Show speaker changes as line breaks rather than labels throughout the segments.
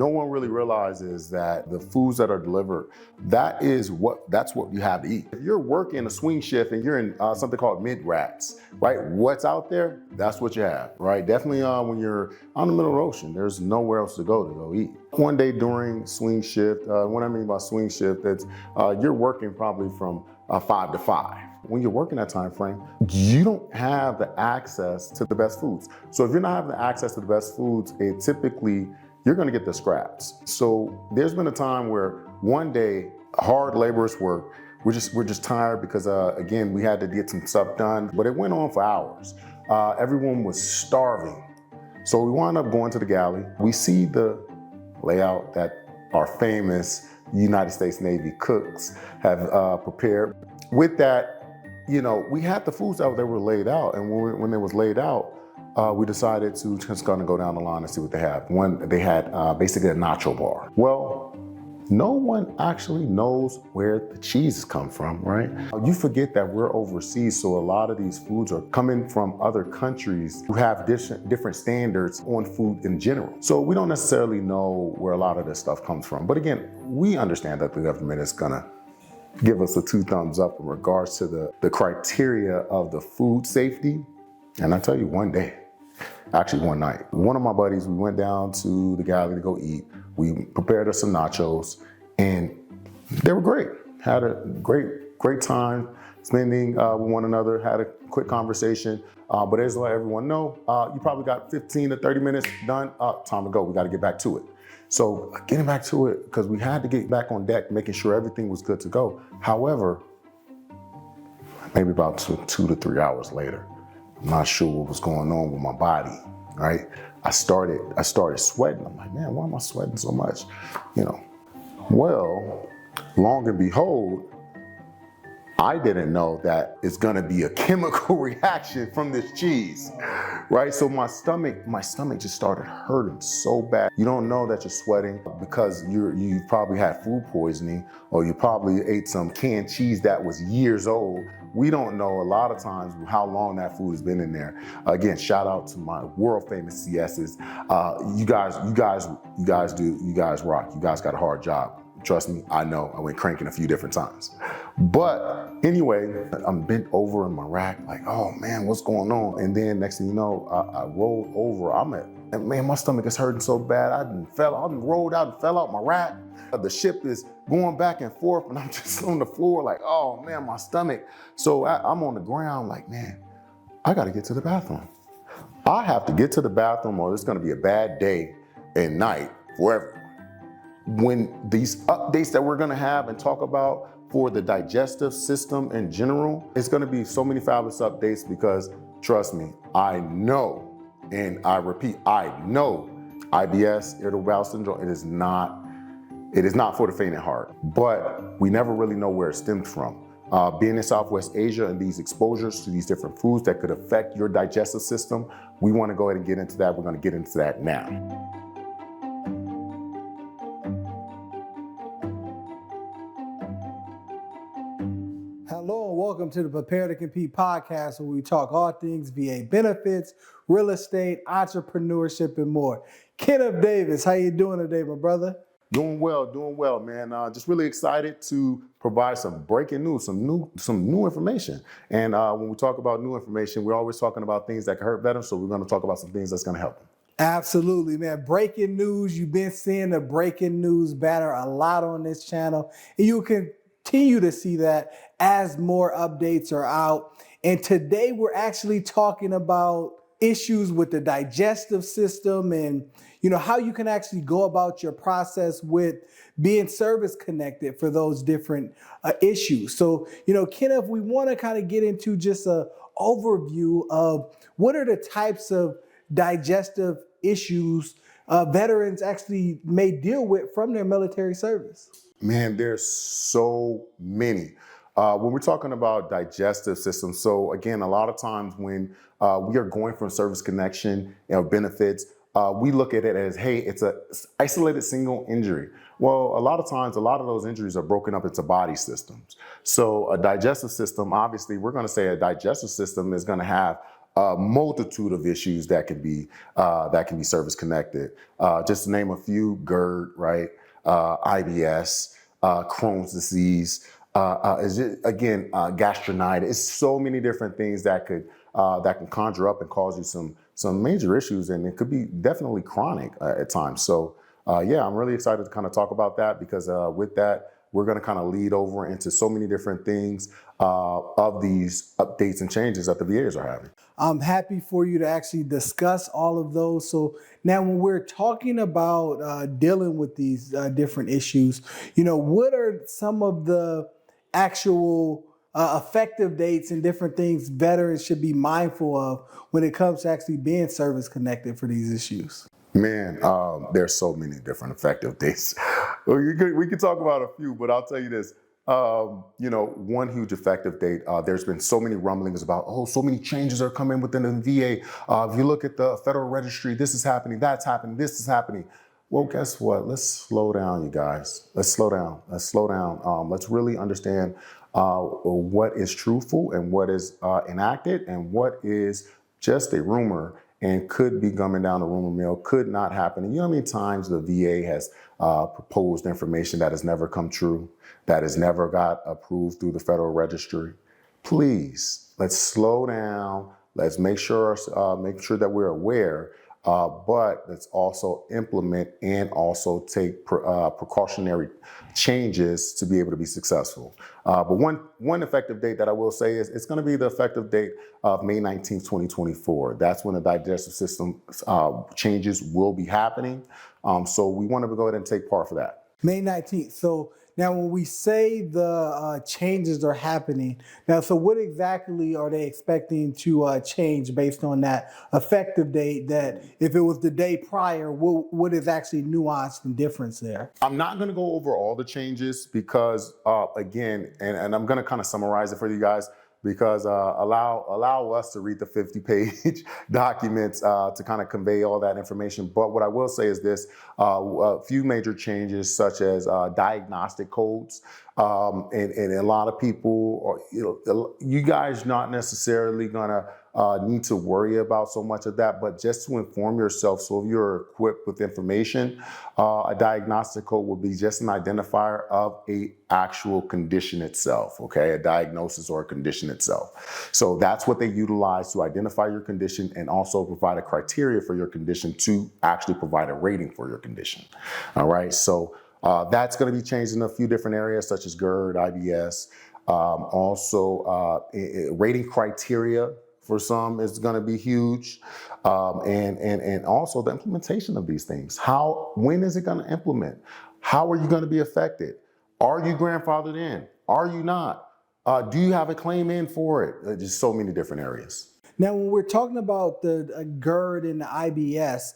No one really realizes that the foods that are delivered, that's what you have to eat. If you're working a swing shift and you're in something called mid-rats, right? What's out there, that's what you have, right? Definitely when you're on the middle of the ocean, there's nowhere else to go eat. One day during swing shift, what I mean by swing shift, that's you're working probably from 5 to 5. When you're working that time frame, you don't have the access to the best foods. So if you're not having the access to the best foods, you're gonna get the scraps. So there's been a time where one day, hard laborers work, we're just tired because again, we had to get some stuff done, but it went on for hours. Everyone was starving. So we wound up going to the galley. We see the layout that our famous United States Navy cooks have prepared. With that, we had the foods out that were laid out, and when they was laid out, we decided to just gonna go down the line and see what they have. They had basically a nacho bar. Well, no one actually knows where the cheese comes from, right? You forget that we're overseas, so a lot of these foods are coming from other countries who have different standards on food in general. So we don't necessarily know where a lot of this stuff comes from. But again, we understand that the government is gonna give us a 2 thumbs up in regards to the criteria of the food safety. And I tell you, one night, one of my buddies, we went down to the galley to go eat. We prepared us some nachos and they were great. Had a great time spending with one another, had a quick conversation. But as to let everyone know, you probably got 15 to 30 minutes done, time to go, we gotta get back to it. So getting back to it, because we had to get back on deck, making sure everything was good to go. However, maybe about 2 to 3 hours later, I'm not sure what was going on with my body, right? I started sweating. I'm like, man, why am I sweating so much? Well, long and behold, I didn't know that it's gonna be a chemical reaction from this cheese, right? So my stomach just started hurting so bad. You don't know that you're sweating because you probably had food poisoning, or you probably ate some canned cheese that was years old. We don't know a lot of times how long that food has been in there. Again, shout out to my world famous CSs. You guys rock. You guys got a hard job. Trust me, I know, I went cranking a few different times. But anyway, I'm bent over in my rack, like, oh man, what's going on? And then next thing you know, I rolled over. And man, my stomach is hurting so bad. I rolled out and fell out my rack. The ship is going back and forth and I'm just on the floor like, oh man, my stomach. So I'm on the ground like, man, I gotta get to the bathroom. I have to get to the bathroom or it's gonna be a bad day and night forever. When these updates that we're gonna have and talk about for the digestive system in general, it's gonna be so many fabulous updates because trust me, I know, and I repeat, I know IBS, Irritable Bowel Syndrome, it is not for the faint of heart, but we never really know where it stems from. Being in Southwest Asia and these exposures to these different foods that could affect your digestive system, we wanna go ahead and get into that. We're gonna get into that now.
Hello and welcome to the Prepare to Compete podcast, where we talk all things VA benefits, real estate, entrepreneurship, and more. Kenneth Davis, how you doing today, my brother?
Doing well, man. Just really excited to provide some breaking news, some new information. And when we talk about new information, we're always talking about things that can hurt veterans, so we're gonna talk about some things that's gonna help them.
Absolutely, man. Breaking news. You've been seeing the breaking news banner a lot on this channel, and you can continue to see that as more updates are out. And today we're actually talking about issues with the digestive system and how you can actually go about your process with being service connected for those different issues. So, Kenneth, we want to kind of get into just an overview of what are the types of digestive issues veterans actually may deal with from their military service.
Man, there's so many. When we're talking about digestive systems, so again, a lot of times when we are going from service connection benefits, we look at it as, hey, it's an isolated single injury. Well, a lot of times, a lot of those injuries are broken up into body systems. So a digestive system, obviously, we're gonna say a digestive system is gonna have a multitude of issues that can be service connected. Just to name a few: GERD, right? IBS, Crohn's disease. Gastronitis. It's so many different things that can conjure up and cause you some major issues, and it could be definitely chronic at times. So yeah, I'm really excited to kind of talk about that, because with that, we're going to kind of lead over into so many different things of these updates and changes that the VAs are having.
I'm happy for you to actually discuss all of those. So now when we're talking about dealing with these different issues, what are some of the actual effective dates and different things veterans should be mindful of when it comes to actually being service connected for these issues?
Man, there's so many different effective dates. We could talk about a few, but I'll tell you this. One huge effective date, there's been so many rumblings about, so many changes are coming within the VA. If you look at the Federal Registry, this is happening, that's happening, this is happening. Well, guess what? Let's slow down, you guys. Let's slow down. Let's really understand what is truthful and what is enacted and what is just a rumor and could be coming down the rumor mill, could not happen. And you know how many times the VA has proposed information that has never come true, that has never got approved through the Federal Registry? Please, let's slow down. Let's make sure that we're aware, but let's also implement and also take precautionary changes to be able to be successful. But one effective date that I will say is it's going to be the effective date of May 19th, 2024. That's when the digestive system changes will be happening. So we want to go ahead and take part for that.
May 19th. So now when we say the changes are happening, so what exactly are they expecting to change based on that effective date, that if it was the day prior, what is actually nuanced and difference there?
I'm not going to go over all the changes because, again, and I'm going to kind of summarize it for you guys, because allow us to read the 50-page documents to kind of convey all that information. But what I will say is this: a few major changes, such as diagnostic codes, and a lot of people, you guys not necessarily gonna need to worry about so much of that, but just to inform yourself. So if you're equipped with information, a diagnostic code will be just an identifier of a actual condition itself, okay? A diagnosis or a condition itself. So that's what they utilize to identify your condition and also provide a criteria for your condition to actually provide a rating for your condition. All right, so that's going to be changed in a few different areas, such as GERD, IBS. Rating criteria for some is going to be huge, and also the implementation of these things. When is it going to implement? How are you going to be affected? Are you grandfathered in? Are you not? Do you have a claim in for it? Just so many different areas.
Now, when we're talking about the GERD and the IBS,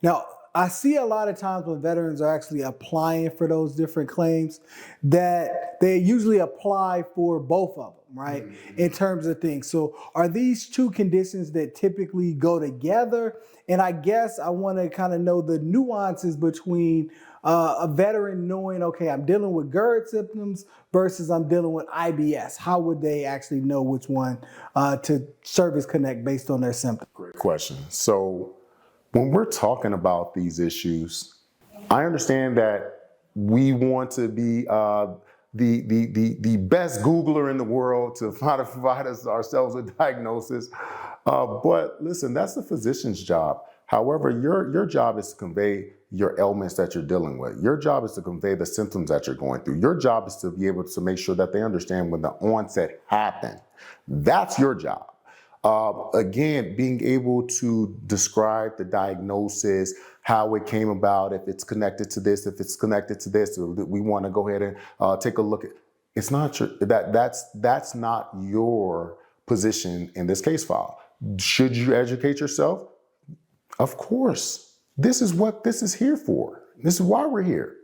now I see a lot of times when veterans are actually applying for those different claims that they usually apply for both of them, right? Mm-hmm. In terms of things. So are these two conditions that typically go together? And I guess I want to kind of know the nuances between a veteran knowing, okay, I'm dealing with GERD symptoms versus I'm dealing with IBS. How would they actually know which one to service connect based on their symptoms?
Great question. So when we're talking about these issues, I understand that we want to be the best Googler in the world to try to provide ourselves a diagnosis. But listen, that's the physician's job. However, your job is to convey your ailments that you're dealing with. Your job is to convey the symptoms that you're going through. Your job is to be able to make sure that they understand when the onset happened. That's your job. Again, being able to describe the diagnosis, how it came about, if it's connected to this, if it's connected to this, we want to go ahead and take a look at. It's not your, that's not your position in this case file. Should you educate yourself? Of course. This is what this is here for. This is why we're here.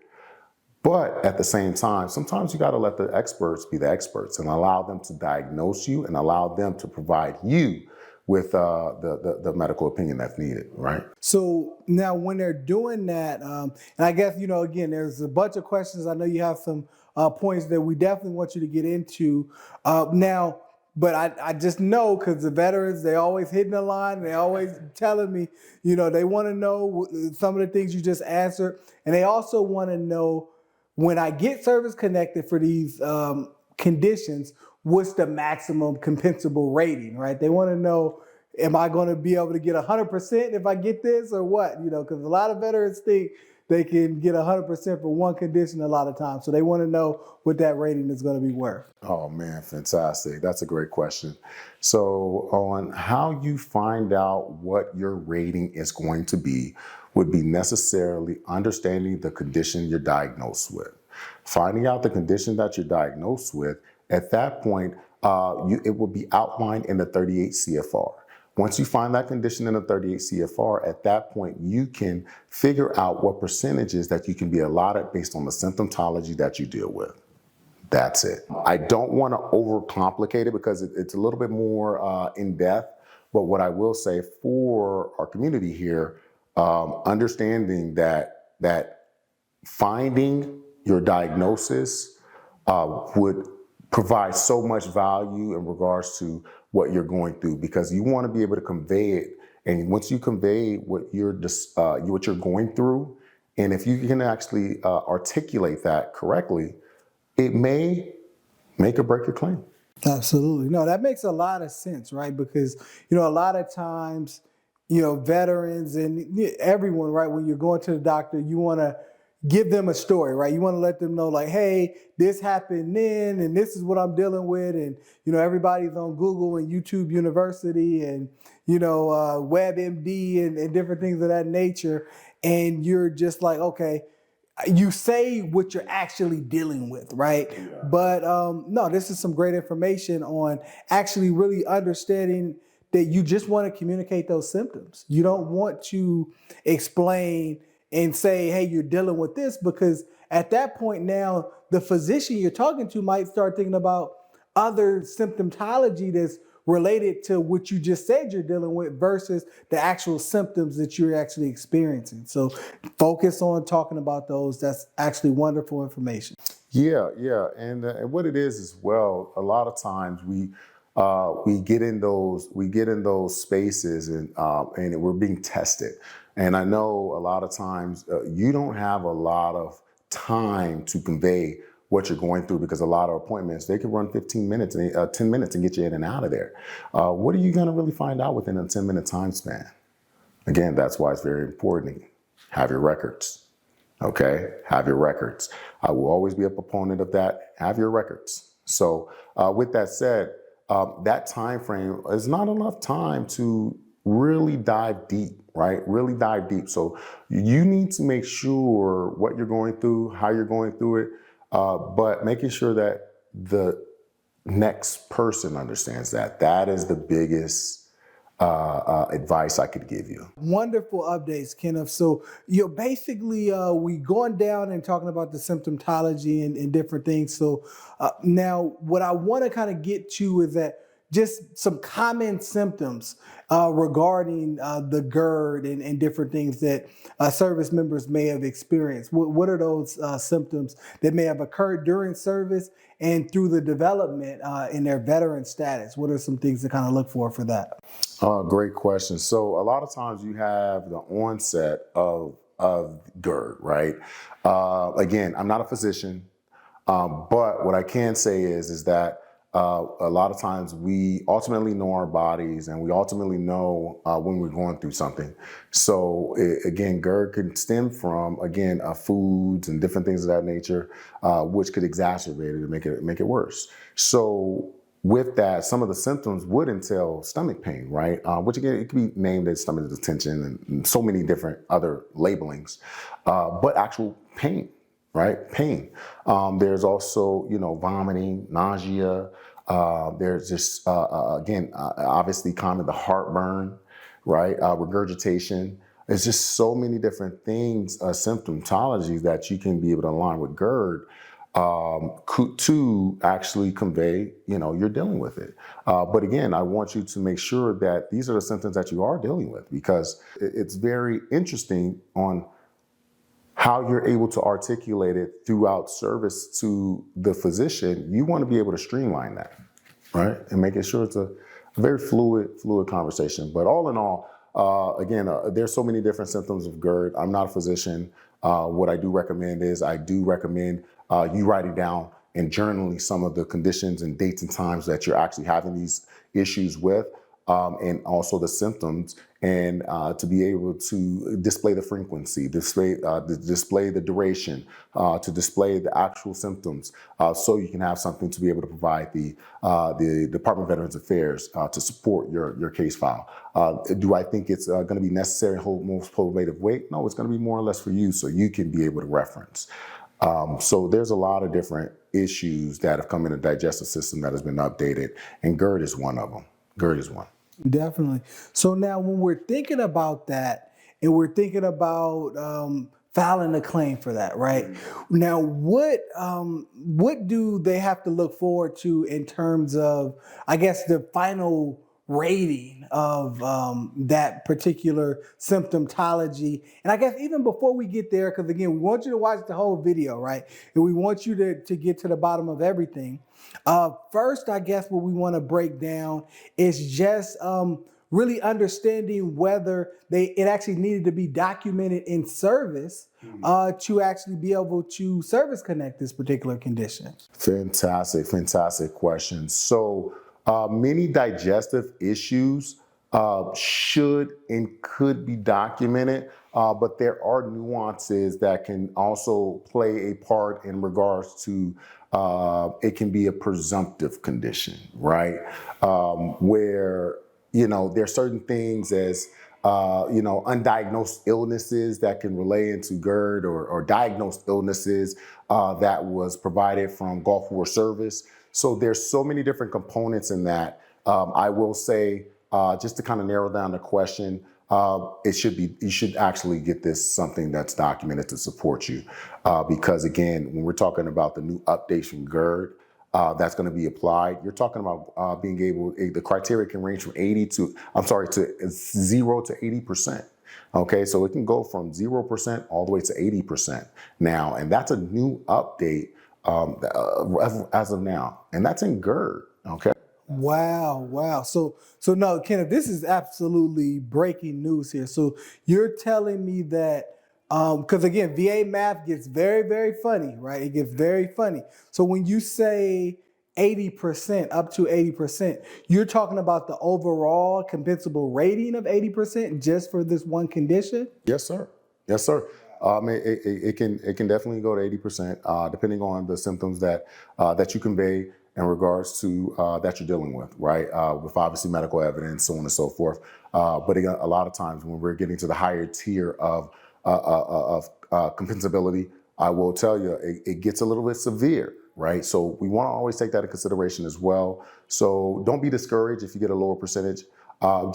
But at the same time, sometimes you got to let the experts be the experts and allow them to diagnose you and allow them to provide you with the medical opinion that's needed, right?
So now when they're doing that, and I guess, again, there's a bunch of questions. I know you have some points that we definitely want you to get into. Now, But I just know because the veterans, they always hitting the line. They always telling me, they want to know some of the things you just answered. And they also want to know when I get service connected for these conditions, what's the maximum compensable rating, right? They want to know, am I going to be able to get 100% if I get this or what? Because a lot of veterans think they can get 100% for one condition a lot of times. So they want to know what that rating is going to be worth.
Oh man, fantastic. That's a great question. So on how you find out what your rating is going to be would be necessarily understanding the condition you're diagnosed with. Finding out the condition that you're diagnosed with, at that point, it will be outlined in the 38 CFR. Once you find that condition in the 38 CFR, at that point, you can figure out what percentages that you can be allotted based on the symptomatology that you deal with. That's it. I don't want to overcomplicate it because it's a little bit more in depth, but what I will say for our community here, understanding that finding your diagnosis would provide so much value in regards to what you're going through, because you want to be able to convey it. And once you convey what you're going through, and if you can actually articulate that correctly, it may make or break your claim.
Absolutely. No, that makes a lot of sense, right? Because, a lot of times, veterans and everyone, right, when you're going to the doctor, you want to give them a story, right? You want to let them know, like, hey, this happened then, and this is what I'm dealing with. And, everybody's on Google and YouTube University and, WebMD and different things of that nature. And you're just like, okay, you say what you're actually dealing with, right? Yeah. But no, this is some great information on actually really understanding that you just want to communicate those symptoms. You don't want to explain and say, hey, you're dealing with this, because at that point now, the physician you're talking to might start thinking about other symptomatology that's related to what you just said you're dealing with versus the actual symptoms that you're actually experiencing. So focus on talking about those. That's actually wonderful information.
Yeah. And what it is as well, a lot of times we get in those spaces and we're being tested. And I know a lot of times you don't have a lot of time to convey what you're going through, because a lot of appointments, they can run 15 minutes, 10 minutes and get you in and out of there. What are you going to really find out within a 10-minute time span? Again, that's why it's very important. Have your records. Okay, have your records. I will always be a proponent of that. Have your records. So with that said, that time frame is not enough time to really dive deep, right? Really dive deep. So you need to make sure what you're going through, how you're going through it, but making sure that the next person understands that. That is the biggest advice I could give you.
Wonderful updates, Kenneth. So, basically, we going down and talking about the symptomatology and different things. So now what I want to kind of get to is that just some common symptoms regarding the GERD and different things that service members may have experienced. What are those symptoms that may have occurred during service and through the development in their veteran status? What are some things to kind of look for that?
Great question. So a lot of times you have the onset of GERD, right? Again, I'm not a physician, but what I can say is that a lot of times we ultimately know our bodies and we ultimately know when we're going through something. So again, GERD can stem from, again, foods and different things of that nature, which could exacerbate it and make it worse. So with that, some of the symptoms would entail stomach pain, right? Which again, it can be named as stomach distension and so many different other labelings, but actual pain, right? Pain. There's also, vomiting, nausea. There's just, again, obviously kind of the heartburn, right? Regurgitation. There's just so many different things, symptomatologies that you can be able to align with GERD to actually convey, you're dealing with it. But again, I want you to make sure that these are the symptoms that you are dealing with, because it's very interesting on how you're able to articulate it throughout service to the physician. You want to be able to streamline that. right? And making sure it's a very fluid conversation. But all in all, again, there's so many different symptoms of GERD. I'm not a physician. What I do recommend is you writing down and journaling some of the conditions and dates and times that you're actually having these issues with, and also the symptoms, and to be able to display the frequency, display the duration, to display the actual symptoms, so you can have something to be able to provide the Department of Veterans Affairs to support your case file. Do I think it's going to be necessary and hold most probative weight? No, it's going to be more or less for you, so you can be able to reference. So there's a lot of different issues that have come in the digestive system that has been updated, and GERD is one of them. GERD is one.
Definitely. So now when we're thinking about that and we're thinking about filing a claim for that, right? Now, what do they have to look forward to in terms of, I guess, the final rating of that particular symptomatology? And I guess even before we get there, because again, we want you to watch the whole video, right? And we want you to get to the bottom of everything. First, I guess what we want to break down is just really understanding whether it actually needed to be documented in service to actually be able to service connect this particular condition.
Fantastic question. So many digestive issues should and could be documented, but there are nuances that can also play a part in regards to it can be a presumptive condition, right? Where, there are certain things as, undiagnosed illnesses that can relay into GERD, or diagnosed illnesses that was provided from Gulf War service. So there's so many different components in that. I will say, just to kind of narrow down the question, you should actually get this something that's documented to support you. Because again, when we're talking about the new updates from GERD, that's going to be applied, you're talking about being able, the criteria can range from 0 to 80%. Okay, so it can go from 0% all the way to 80% now, and that's a new update as of now, and that's in GERD. Okay.
Wow. So no, Kenneth, this is absolutely breaking news here. So you're telling me that, because again, VA math gets very, very funny, right? It gets very funny. So when you say 80%, up to 80%, you're talking about the overall compensable rating of 80% just for this one condition?
Yes, sir. Yes, sir. It can definitely go to 80%, depending on the symptoms that you convey in regards to that you're dealing with, right? With obviously medical evidence, so on and so forth. But again, a lot of times when we're getting to the higher tier of compensability, I will tell you it gets a little bit severe, right? So we want to always take that into consideration as well. So don't be discouraged if you get a lower percentage.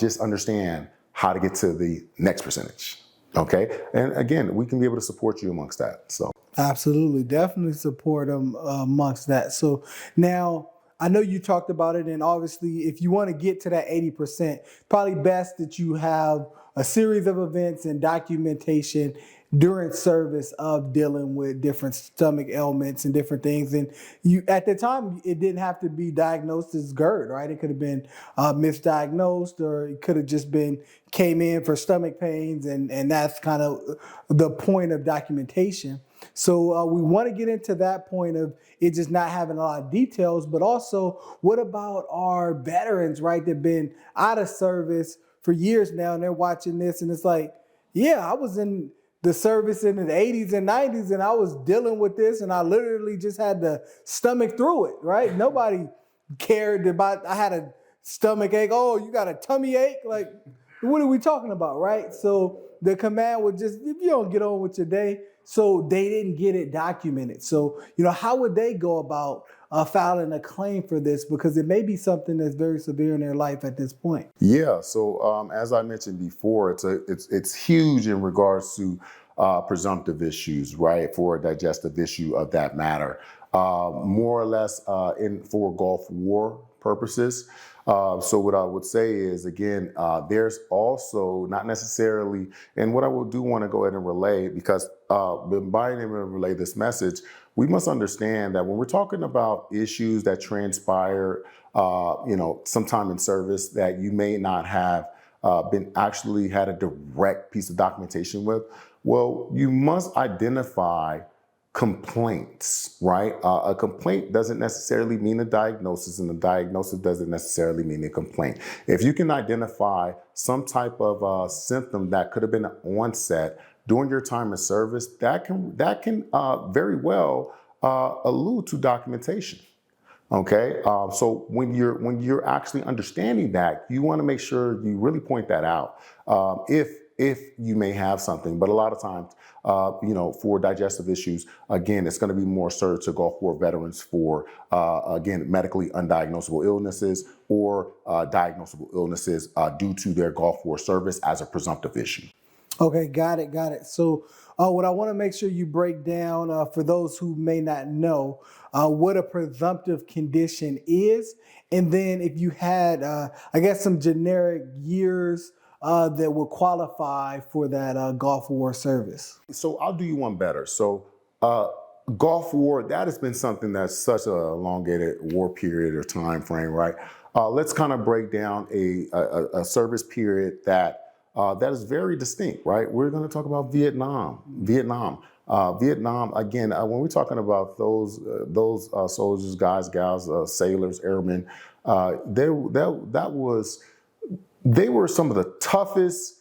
Just understand how to get to the next percentage. Okay, and again, we can be able to support you amongst that. So
absolutely, definitely support them amongst that. So now I know you talked about it, and obviously, if you want to get to that 80%, probably best that you have a series of events and documentation during service of dealing with different stomach ailments and different things. And you, at the time, it didn't have to be diagnosed as GERD, right? It could have been misdiagnosed, or it could have just been came in for stomach pains, and that's kind of the point of documentation. So we want to get into that point of it just not having a lot of details, but also what about our veterans, right? They've been out of service for years now, and they're watching this, and it's like, yeah, I was in the service in the 80s and 90s, and I was dealing with this, and I literally just had to stomach through it, right? Nobody cared about, I had a stomach ache. Oh, you got a tummy ache? Like, what are we talking about, right? So the command would just, if you don't get on with your day, so they didn't get it documented. So, how would they go about filing a claim for this? Because it may be something that's very severe in their life at this point.
yeah, so as I mentioned before, it's huge in regards to presumptive issues, right? For a digestive issue of that matter, more or less for Gulf War purposes. So what I would say is, again, there's also not necessarily, and what I will do want to go ahead and relay, because by being able to relay this message, we must understand that when we're talking about issues that transpire, sometime in service that you may not have been actually had a direct piece of documentation with, well, you must identify complaints, right? A complaint doesn't necessarily mean a diagnosis, and a diagnosis doesn't necessarily mean a complaint. If you can identify some type of symptom that could have been an onset during your time of service, that can very well allude to documentation. Okay, so when you're actually understanding that, you want to make sure you really point that out. If you may have something, but a lot of times, for digestive issues, again, it's going to be more served to Gulf War veterans for again, medically undiagnosable illnesses or diagnosable illnesses due to their Gulf War service as a presumptive issue.
Okay, got it, got it. So what I want to make sure you break down for those who may not know what a presumptive condition is, and then if you had, I guess, some generic years that would qualify for that Gulf War service.
So I'll do you one better. So Gulf War, that has been something that's such a elongated war period or time frame, right? Let's kind of break down a service period that is very distinct, right? We're going to talk about Vietnam. Vietnam, again, when we're talking about those soldiers, guys, gals, sailors, airmen, they were some of the toughest,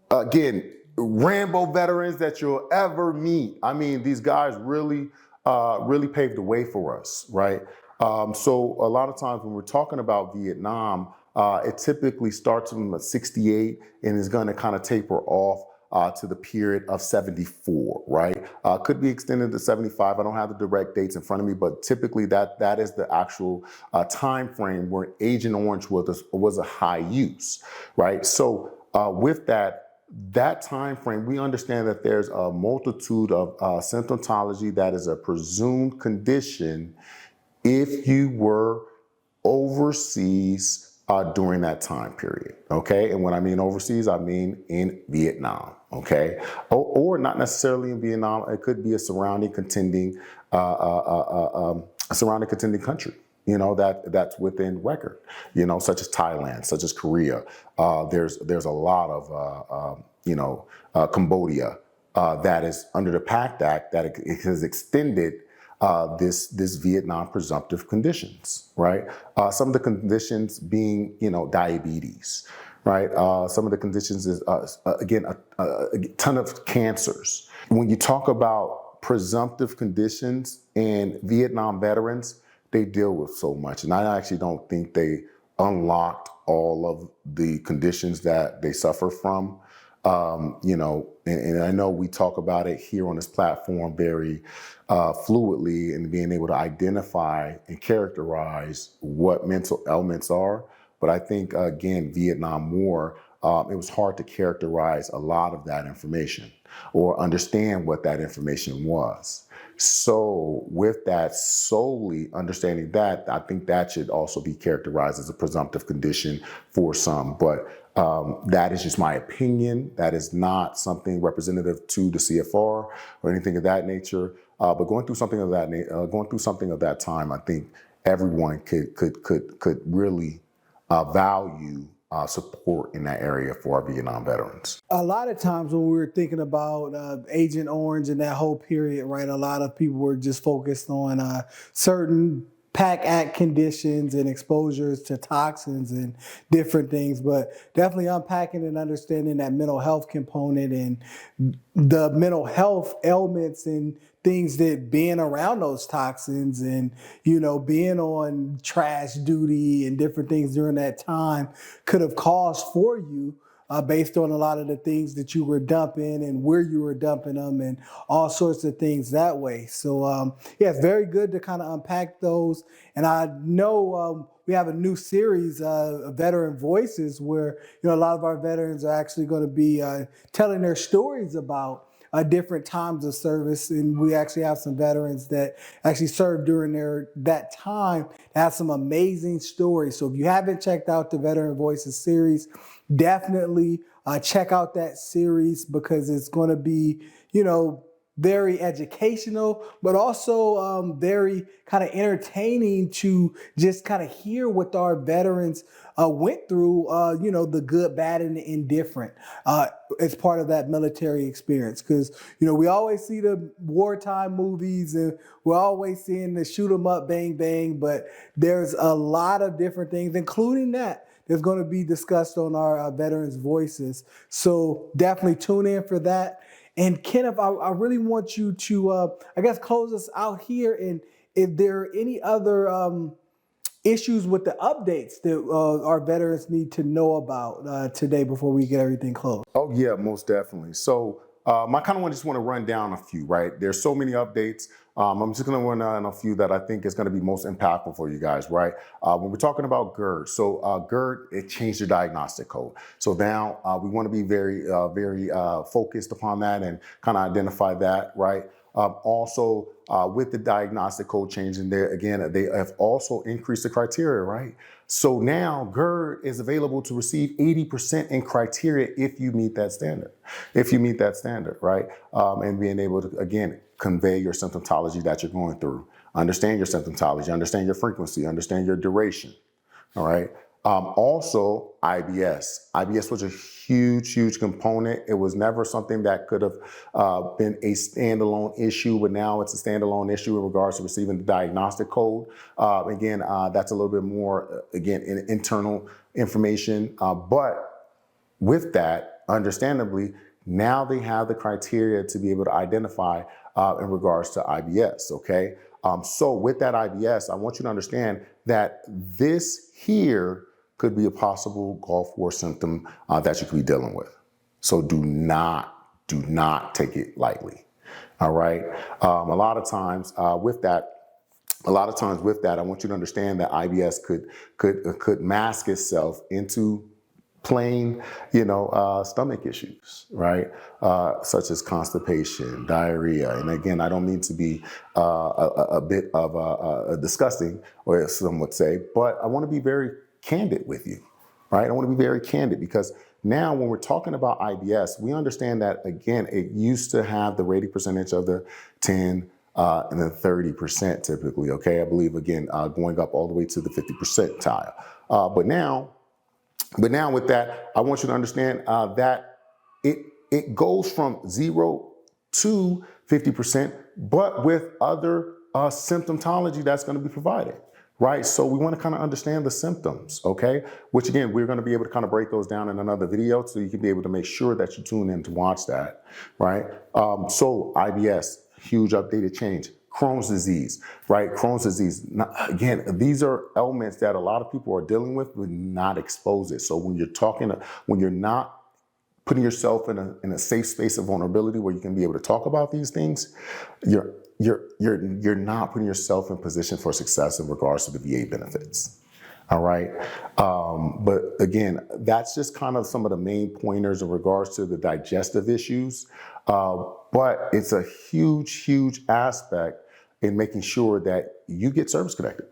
again, Rambo veterans that you'll ever meet. I mean, these guys really paved the way for us, right? So a lot of times when we're talking about Vietnam, it typically starts from 68 and is going to kind of taper off to the period of 74, right? Could be extended to 75. I don't have the direct dates in front of me, but typically that is the actual time frame where Agent Orange was a high use, right? So with that time frame, we understand that there's a multitude of symptomatology that is a presumed condition if you were overseas during that time period, okay? And when I mean overseas, I mean in Vietnam, okay? Or not necessarily in Vietnam. It could be a surrounding contending country, that's within record, such as Thailand, such as Korea. There's a lot of, Cambodia that is under the PACT Act that it has extended this Vietnam presumptive conditions, right? Some of the conditions being, diabetes, right? Some of the conditions is, again, a ton of cancers. When you talk about presumptive conditions and Vietnam veterans, they deal with so much. And I actually don't think they unlocked all of the conditions that they suffer from. And I know we talk about it here on this platform very fluidly, and being able to identify and characterize what mental ailments are. But I think, again, Vietnam War, it was hard to characterize a lot of that information or understand what that information was. So with that, solely understanding that, I think that should also be characterized as a presumptive condition for some. But that is just my opinion. That is not something representative to the CFR or anything of that nature. But going through something of that time, I think everyone could really value support in that area for our Vietnam veterans.
A lot of times when we were thinking about Agent Orange and that whole period, right, a lot of people were just focused on certain PACT Act conditions and exposures to toxins and different things, but definitely unpacking and understanding that mental health component and the mental health ailments and things that being around those toxins and, being on trash duty and different things during that time could have caused for you based on a lot of the things that you were dumping and where you were dumping them and all sorts of things that way. So, it's very good to kind of unpack those. And I know we have a new series of Veteran Voices where, a lot of our veterans are actually going to be telling their stories about different times of service. And we actually have some veterans that actually served during that time that have some amazing stories. So if you haven't checked out the Veteran Voices series, definitely check out that series, because it's going to be, very educational, but also very kind of entertaining to just kind of hear what our veterans went through, the good, bad, and the indifferent as part of that military experience. Because, we always see the wartime movies and we're always seeing the shoot 'em up, bang, bang, but there's a lot of different things, including that, that's going to be discussed on our Veterans Voices. So definitely tune in for that. And Kenneth, I really want you to, close us out here. And if there are any other issues with the updates that our veterans need to know about today before we get everything closed.
Oh yeah, most definitely. So I kind of just want to run down a few, right? There's so many updates. I'm just going to run down a few that I think is going to be most impactful for you guys, right? When we're talking about GERD, so GERD, it changed the diagnostic code. So now we want to be very focused upon that and kind of identify that, right? Also, with the diagnostic code changing there, again, they have also increased the criteria, right? So now GERD is available to receive 80% in criteria if you meet that standard. If you meet that standard, right? And being able to, again, convey your symptomatology that you're going through. Understand your symptomatology, understand your frequency, understand your duration, all right? Also, IBS. IBS was a huge component. It was never something that could have been a standalone issue, but now it's a standalone issue in regards to receiving the diagnostic code. Again, that's a little bit more, internal information. But with that, understandably, now they have the criteria to be able to identify in regards to IBS, okay? So with that IBS, I want you to understand that this here could be a possible Gulf War symptom that you could be dealing with. So do not take it lightly, all right? A lot of times with that, I want you to understand that IBS could mask itself into plain, stomach issues, right? Such as constipation, diarrhea. And again, I don't mean to be a bit of disgusting, or some would say, but I want to be very candid with you, right? I want to be very candid, because now when we're talking about IBS, we understand that, again, it used to have the rating percentage of the 10 and then 30% typically, okay? I believe, again, going up all the way to the 50 percentile. But now with that, I want you to understand that it goes from 0 to 50%, but with other symptomatology that's going to be provided, right? So we want to kind of understand the symptoms, okay? Which again, we're going to be able to kind of break those down in another video, so you can be able to make sure that you tune in to watch that, right? So IBS, huge updated change. Crohn's disease, right? Crohn's disease. Now, again, these are elements that a lot of people are dealing with but not expose it. So when you're not putting yourself in a safe space of vulnerability where you can be able to talk about these things, you're not putting yourself in position for success in regards to the VA benefits. All right. But again, that's just kind of some of the main pointers in regards to the digestive issues. But it's a huge aspect in making sure that you get service connected,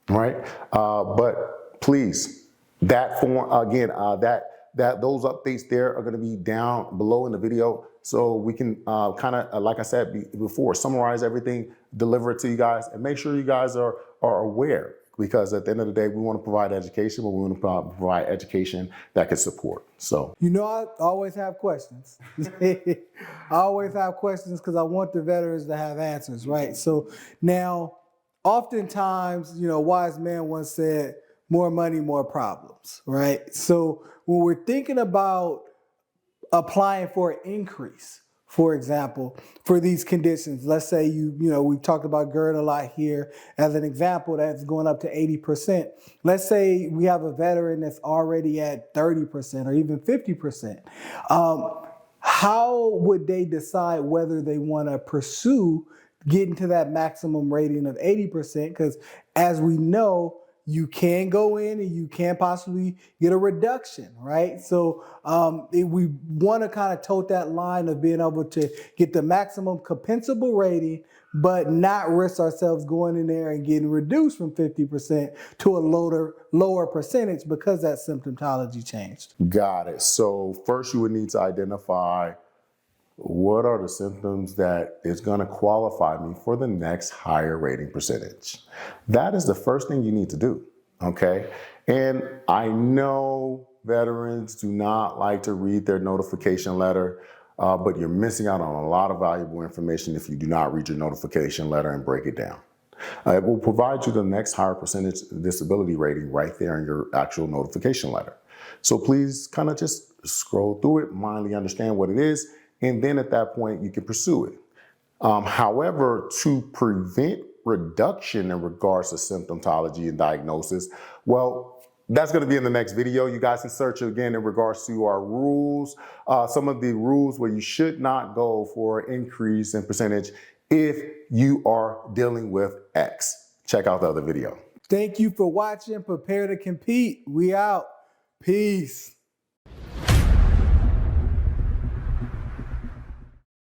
right? But please, that form, again, that those updates there are going to be down below in the video, so we can kind of, like I said before, summarize everything, deliver it to you guys, and make sure you guys are aware. Because at the end of the day, we want to provide education, but we want to provide education that can support. So,
I always have questions. I always have questions because I want the veterans to have answers, right? So now, oftentimes, a wise man once said, more money, more problems, right? So when we're thinking about applying for an increase, for example, for these conditions, let's say we've talked about GERD a lot here as an example that's going up to 80%. Let's say we have a veteran that's already at 30% or even 50%. How would they decide whether they want to pursue getting to that maximum rating of 80%? Because as we know, you can go in and you can possibly get a reduction, right? So we want to kind of tote that line of being able to get the maximum compensable rating, but not risk ourselves going in there and getting reduced from 50% to a lower percentage because that symptomatology changed.
Got it. So first you would need to identify what are the symptoms that is going to qualify me for the next higher rating percentage. That is the first thing you need to do, okay? And I know veterans do not like to read their notification letter, but you're missing out on a lot of valuable information if you do not read your notification letter and break it down. It will provide you the next higher percentage disability rating right there in your actual notification letter. So please kind of just scroll through it, mindly understand what it is, and then at that point you can pursue it. However, to prevent reduction in regards to symptomatology and diagnosis, well, that's going to be in the next video. You guys can search again in regards to our rules, some of the rules where you should not go for an increase in percentage if you are dealing with X. Check out the other video.
Thank you for watching. Prepare to compete. We out. Peace.